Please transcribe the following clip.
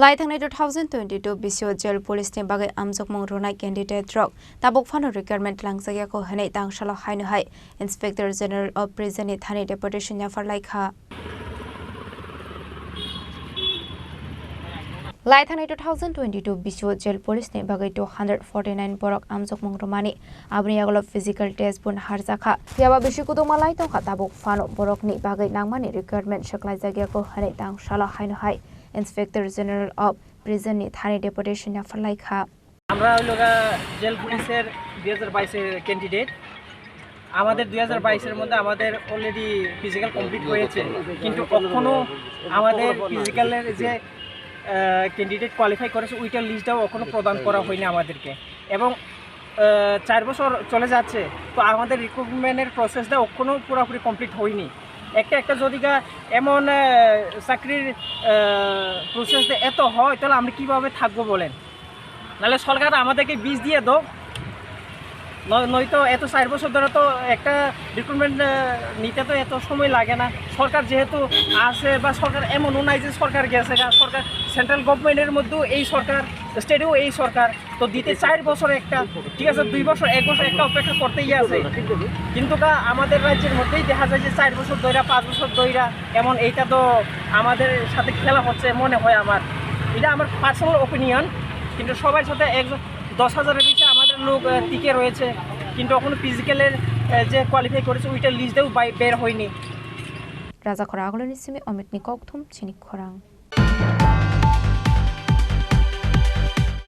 Laithang 2022 bisyo jail police ni bagai Amjongmung Rwnai Candidaterok tabok fano requirement langsagya ko hanai tang shala hainu hai Inspector General of Prison ni thani Deputation ya farlaikha Laithang 2022 bisyo jail police ni bagai 249 borok Amjongmung Romani abni agolo physical test bun harjakha yaba bishiko to malai to tabok fano borok ni bagai nangmani requirement shaklai jagya ko hanai tang shala hainu hai Inspector General of Prison ni thani Deputation ya farlaikha আমরা হলোগা jail পুলিশের 2022 এর candidate আমাদের 2022 এর মধ্যে আমাদের already physical complete হয়েছে কিন্তু কখনো আমাদের ফিজিক্যালের যে ক্যান্ডিডেট কোয়ালিফাই করেছে ওইটার লিস্টটাও কখনো প্রদান করা হয়নি আমাদেরকে এবং 4 বছর চলে যাচ্ছে তো আমাদের রিক্রুটমেন্টের প্রসেসটা কখনো পুরোপুরি কমপ্লিট হয়নি একটা যদিকা এমন চাকরির প্রসেসটা এত হয় তাহলে আমরা কীভাবে থাকবো বলেন নাহলে সরকার আমাদেরকে বীজ দিয়ে দাও নয়তো এত 4 বছর ধরে তো একটা রিক্রুটমেন্ট নিতে তো এত সময় লাগে না সরকার যেহেতু আছে বা সরকার এমনও নাই যে সরকার গেছে সরকার সেন্ট্রাল গভর্নমেন্টের মধ্যেও এই সরকার স্টেটেও এই সরকার তো দিতে 4 বছর একটা ঠিক আছে 2 বছর 1 বছর একটা অপেক্ষা করতেই আছে কিন্তু আমাদের রাজ্যের মধ্যেই দেখা যায় যে 4 বছর ধরে 5 বছর ধরে এমন এইটা তো আমাদের সাথে খেলা হচ্ছে মনে হয় আমার এটা আমার পার্সোনাল ওপিনিয়ন কিন্তু সবার সাথে 10,000-এর বেশি আমাদের লোক টিকে রয়েছে কিন্তু এখনো ফিজিক্যালের যে কোয়ালিফাই করেছে ওইটা লিস্টটাও বের হয়নি রাজা খরা আগলনি সিমি অমিত নিকক থুম চিনি খরাং